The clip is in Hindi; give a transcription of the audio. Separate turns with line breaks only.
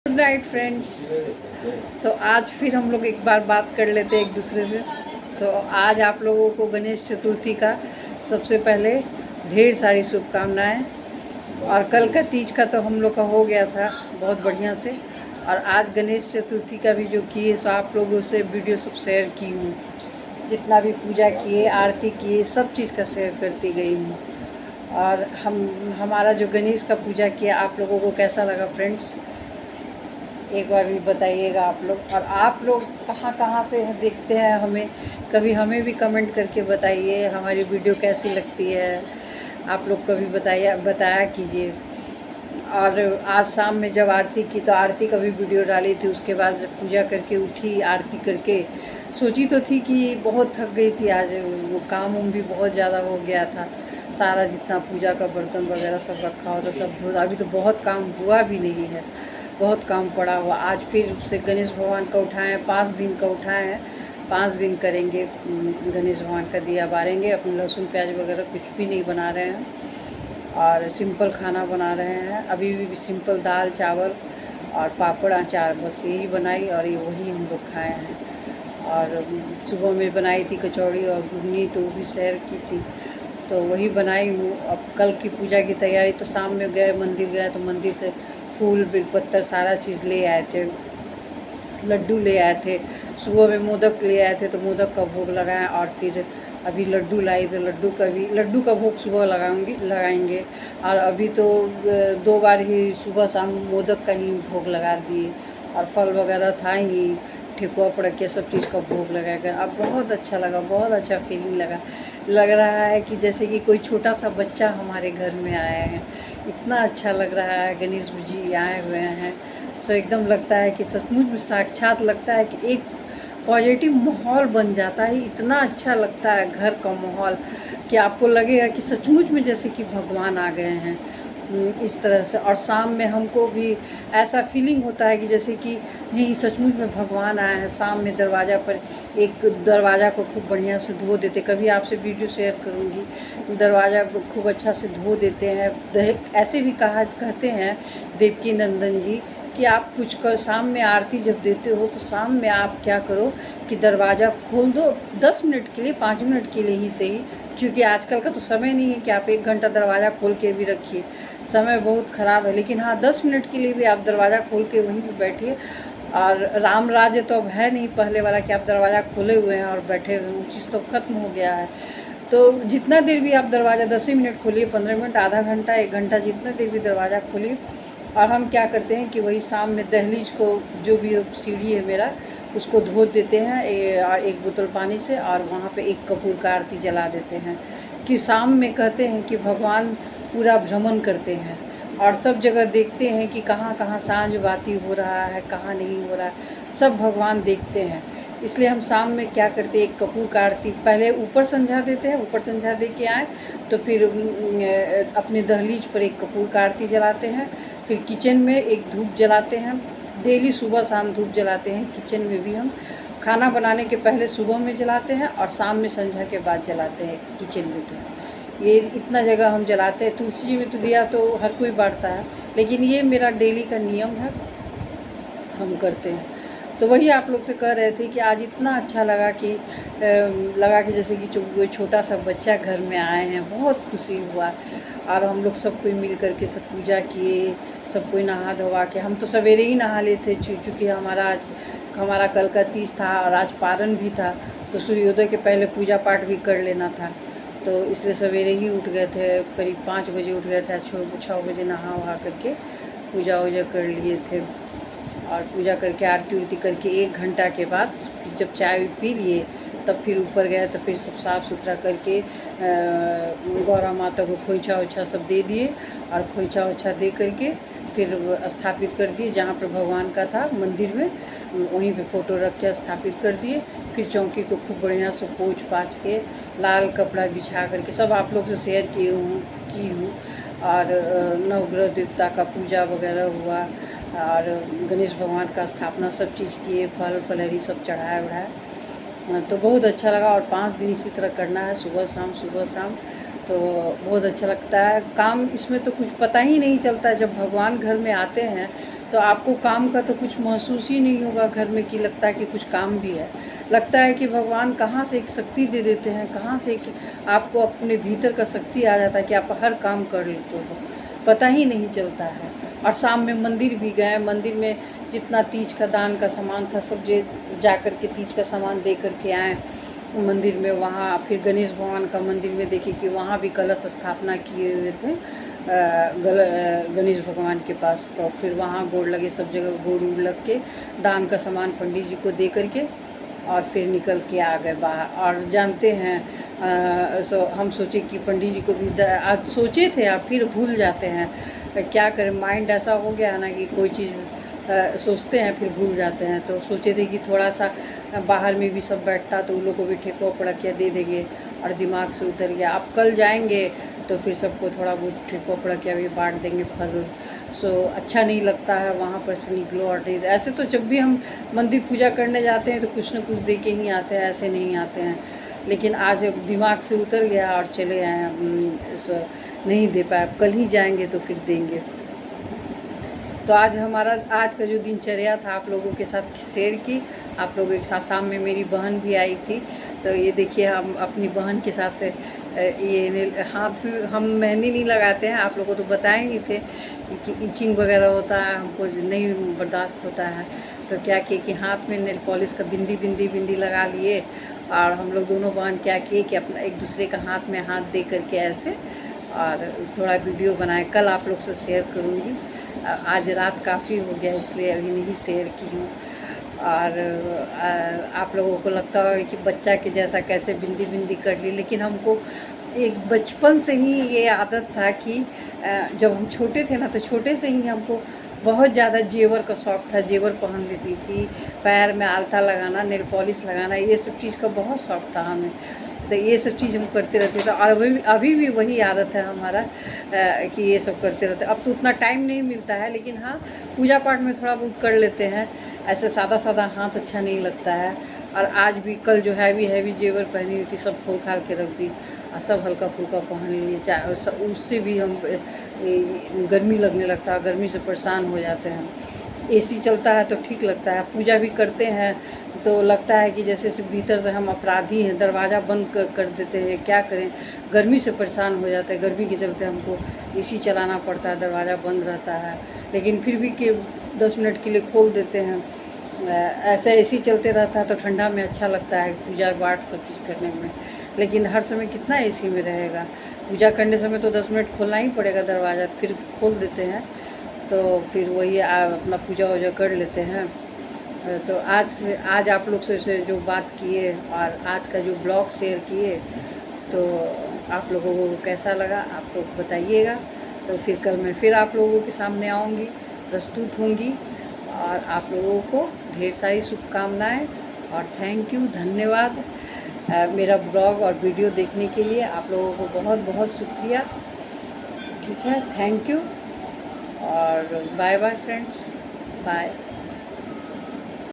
Good night friends. तो आज फिर हम लोग एक बार बात कर लेते हैं एक दूसरे से। तो आज आप लोगों को गणेश चतुर्थी का सबसे पहले ढेर सारी शुभकामनाएं। और कल का तीज का तो हम लोग का हो गया था बहुत बढ़िया से। और आज गणेश चतुर्थी का भी जो किए सो आप लोगों से वीडियो सब शेयर की हूँ। जितना भी पूजा किए, आरती किए, सब चीज़ का शेयर करती गई हूँ। और हमारा जो गणेश का पूजा किया आप लोगों को कैसा लगा फ्रेंड्स, एक बार भी बताइएगा आप लोग। और आप लोग कहाँ कहाँ से देखते हैं हमें, कभी हमें भी कमेंट करके बताइए हमारी वीडियो कैसी लगती है। आप लोग कभी बताया कीजिए। और आज शाम में जब आरती की तो आरती का भी वीडियो डाली थी। उसके बाद जब पूजा करके उठी, आरती करके सोची तो थी कि बहुत थक गई थी आज, वो काम भी बहुत ज़्यादा हो गया था। सारा जितना पूजा का बर्तन वगैरह सब रखा हो तो सब धो, अभी तो बहुत काम हुआ भी नहीं है, बहुत काम पड़ा हुआ। आज फिर से गणेश भगवान का उठाए हैं, 5 दिन का उठाए हैं, 5 दिन करेंगे गणेश भगवान का दिया बारेंगे। अपने लहसुन प्याज वगैरह कुछ भी नहीं बना रहे हैं और सिंपल खाना बना रहे हैं। अभी भी सिंपल दाल चावल और पापड़ अचार बस यही बनाई और ये वही हम लोग खाए हैं। और सुबह में बनाई थी कचौड़ी और घुगनी, तो वो भी शेयर की थी, तो वही बनाई हूँ। अब कल की पूजा की तैयारी, तो शाम में गए मंदिर गए तो मंदिर से फूल बेलपत्तर सारा चीज़ ले आए थे, लड्डू ले आए थे। सुबह में मोदक ले आए थे तो मोदक का भोग लगाएं। और फिर अभी लड्डू लाई तो लड्डू का भोग सुबह लगाएंगे। और अभी तो 2 बार ही सुबह शाम मोदक का ही भोग लगा दिए। और फल वगैरह था ही, ठेकुआ पड़किया सब चीज़ का भोग लगाएगा। अब बहुत अच्छा लगा, बहुत अच्छा फीलिंग लग रहा है कि जैसे कि कोई छोटा सा बच्चा हमारे घर में आया है। इतना अच्छा लग रहा है, गणेश जी आए हुए हैं। सो एकदम लगता है कि सचमुच में साक्षात लगता है कि एक पॉजिटिव माहौल बन जाता है। इतना अच्छा लगता है घर का माहौल कि आपको लगेगा कि सचमुच में जैसे कि भगवान आ गए हैं, इस तरह से। और शाम में हमको भी ऐसा फीलिंग होता है कि जैसे कि नहीं सचमुच में भगवान आए हैं। शाम में दरवाज़ा पर एक दरवाज़ा को खूब बढ़िया से धो देते, कभी आपसे वीडियो शेयर करूँगी, दरवाज़ा को खूब अच्छा से धो देते हैं। ऐसे भी कहते हैं देवकी नंदन जी कि आप कुछ कर, शाम में आरती जब देते हो तो शाम में आप क्या करो कि दरवाज़ा खोल दो 10 मिनट के लिए, 5 मिनट के लिए ही सही, क्योंकि आजकल का तो समय नहीं है कि आप 1 घंटा दरवाज़ा खोल के भी रखिए, समय बहुत ख़राब है। लेकिन हाँ 10 मिनट के लिए भी आप दरवाज़ा खोल के वहीं पर बैठिए। और राम राज्य तो अब है नहीं पहले वाला कि आप दरवाज़ा खोले हुए हैं और बैठे हुए, वो चीज़ तो ख़त्म हो गया है। तो जितना देर भी आप दरवाज़ा 10 ही मिनट खोलिए, 15 मिनट, आधा घंटा, 1 घंटा, जितना देर भी दरवाज़ा खोलिए। और हम क्या करते हैं कि वही शाम में दहलीज को, जो भी सीढ़ी है मेरा, उसको धो देते हैं और 1 बोतल पानी से, और वहाँ पे 1 कपूर का आरती जला देते हैं। कि शाम में कहते हैं कि भगवान पूरा भ्रमण करते हैं और सब जगह देखते हैं कि कहाँ कहाँ सांझ बाती हो रहा है, कहाँ नहीं हो रहा है, सब भगवान देखते हैं। इसलिए हम शाम में क्या करते हैं, 1 कपूर का आरती पहले ऊपर संझा देते हैं, ऊपर संझा दे के आए तो फिर अपने दहलीज पर 1 कपूर का आरती जलाते हैं। फिर किचन में 1 धूप जलाते हैं, डेली सुबह शाम धूप जलाते हैं। किचन में भी हम खाना बनाने के पहले सुबह में जलाते हैं और शाम में संझा के बाद जलाते हैं किचन में। तो ये इतना जगह हम जलाते हैं। तुलसी जी में तो दिया तो हर कोई बांटता है, लेकिन ये मेरा डेली का नियम है, हम करते हैं। तो वही आप लोग से कह रहे थे कि आज इतना अच्छा लगा कि जैसे कि कोई छोटा सा बच्चा घर में आए हैं, बहुत खुशी हुआ। और हम लोग सब कोई मिल कर के सब पूजा किए, सब कोई नहा धोवा के, हम तो सवेरे ही नहा लेते चूँकि हमारा कल का तीज था और आज पारण भी था, तो सूर्योदय के पहले पूजा पाठ भी कर लेना था। तो इसलिए सवेरे ही उठ गए थे, करीब 5 बजे उठ गए थे, 6 बजे नहा वहा करके पूजा वूजा कर लिए थे। और पूजा करके आरती उरती करके 1 घंटा के बाद फिर जब चाय पी लिए तब फिर ऊपर गए, तो फिर सब साफ़ सुथरा करके गौरा माता को खोइछा ओइछा सब दे दिए। और खोइछा ओइछा दे करके फिर स्थापित कर दिए जहाँ पर भगवान का था मंदिर में, वहीं पे फ़ोटो रख के स्थापित कर दिए। फिर चौकी को खूब बढ़िया से पोंछ पाछ के लाल कपड़ा बिछा करके सब आप लोग से शेयर की हूँ। और नवग्रह देवता का पूजा वगैरह हुआ और गणेश भगवान का स्थापना सब चीज़ किए, फल फलहरी सब चढ़ाया उढ़ाया। तो बहुत अच्छा लगा। और 5 दिन इसी तरह करना है, सुबह शाम। तो बहुत अच्छा लगता है काम। इसमें तो कुछ पता ही नहीं चलता, जब भगवान घर में आते हैं तो आपको काम का तो कुछ महसूस ही नहीं होगा घर में कि लगता है कि कुछ काम भी है। लगता है कि भगवान कहाँ से एक शक्ति दे देते हैं, कहाँ से एक आपको अपने भीतर का शक्ति आ जाता है कि आप हर काम कर लेते हो, पता ही नहीं चलता है। और शाम में मंदिर भी गए, मंदिर में जितना तीज का दान का सामान था सब जा कर के तीज का सामान दे कर के आए मंदिर में। वहाँ फिर गणेश भगवान का मंदिर में देखिए कि वहाँ भी कलश स्थापना किए हुए थे गणेश भगवान के पास। तो फिर वहाँ गोड़ लगे, सब जगह गोड़ उड़ लग के दान का सामान पंडित जी को दे करके और फिर निकल के आ गए बाहर। और जानते हैं हम सोचे कि पंडित जी को भी आज सोचे थे, आप फिर भूल जाते हैं, क्या करें, माइंड ऐसा हो गया है ना कि कोई चीज़ सोचते हैं फिर भूल जाते हैं। तो सोचे थे कि थोड़ा सा बाहर में भी सब बैठता तो उन लोगों को भी ठेकुआ पड़किया दे देंगे, और दिमाग से उतर गया। अब कल जाएंगे तो फिर सबको थोड़ा बहुत ठेकुआ पड़किया भी बांट देंगे, फल। सो अच्छा नहीं लगता है वहाँ पर से निकलो और नहीं। ऐसे तो जब भी हम मंदिर पूजा करने जाते हैं तो कुछ न कुछ दे के ही आते हैं, ऐसे नहीं आते हैं। लेकिन आज दिमाग से उतर गया और चले आए, नहीं दे पाए। कल ही जाएंगे तो फिर देंगे। तो आज का जो दिनचर्या था आप लोगों के साथ शेयर की। आप लोगों के साथ शाम में मेरी बहन भी आई थी। तो ये देखिए हम अपनी बहन के साथ ये हाथ में हम मेहंदी नहीं लगाते हैं, आप लोगों को तो बताए ही थे कि इचिंग वगैरह होता है, हमको नहीं बर्दाश्त होता है। तो क्या किए कि हाथ में नेल पॉलिश का बिंदी लगा लिए, और हम लोग दोनों बहन क्या किए कि अपना एक दूसरे का हाथ में हाथ दे करके ऐसे और थोड़ा वीडियो बनाए। कल आप लोग से शेयर करूँगी। आज रात काफ़ी हो गया इसलिए अभी नहीं शेयर की हूँ। और आप लोगों को लगता होगा कि बच्चा के जैसा कैसे बिंदी कर ली, लेकिन हमको एक बचपन से ही ये आदत था कि जब हम छोटे थे ना, तो छोटे से ही हमको बहुत ज़्यादा जेवर का शौक़ था। जेवर पहन लेती थी, पैर में आलता लगाना, नेल पॉलिश लगाना, ये सब चीज़ का बहुत शौक़ था हमें। तो ये सब चीज़ हम करते रहते थे, और अभी भी वही आदत है हमारा कि ये सब करते रहते। अब तो उतना टाइम नहीं मिलता है, लेकिन हाँ पूजा पाठ में थोड़ा बहुत कर लेते हैं। ऐसे सादा हाथ अच्छा नहीं लगता है। और आज भी कल जो हैवी जेवर पहनी हुई थी सब खोल खाल के रख दी, और सब हल्का फुल्का पहन लिए। चाहे उससे भी हम गर्मी लगने लगता है, गर्मी से परेशान हो जाते हैं। एसी चलता है तो ठीक लगता है। पूजा भी करते हैं तो लगता है कि जैसे भीतर से हम अपराधी हैं, दरवाज़ा बंद कर देते हैं। क्या करें, गर्मी से परेशान हो जाते हैं। गर्मी के चलते हमको एसी चलाना पड़ता है, दरवाज़ा बंद रहता है। लेकिन फिर भी कि 10 मिनट के लिए खोल देते हैं। ऐसा एसी चलते रहता है तो ठंडा में अच्छा लगता है पूजा पाठ सब चीज़ करने में। लेकिन हर समय कितना एसी में रहेगा। पूजा करने समय तो 10 मिनट खोलना ही पड़ेगा दरवाज़ा, फिर खोल देते हैं। तो फिर वही अपना पूजा वूजा कर लेते हैं। तो आज आप लोग से जो बात किए और आज का जो ब्लॉग शेयर किए, तो आप लोगों को कैसा लगा आप लोग बताइएगा। तो फिर कल मैं फिर आप लोगों के सामने आऊँगी, प्रस्तुत होंगी, और आप लोगों को ढेर सारी शुभकामनाएँ और थैंक यू, धन्यवाद। मेरा ब्लॉग और वीडियो देखने के लिए आप लोगों को बहुत बहुत शुक्रिया। ठीक है, थैंक यू, और बाय बाय फ्रेंड्स, बाय।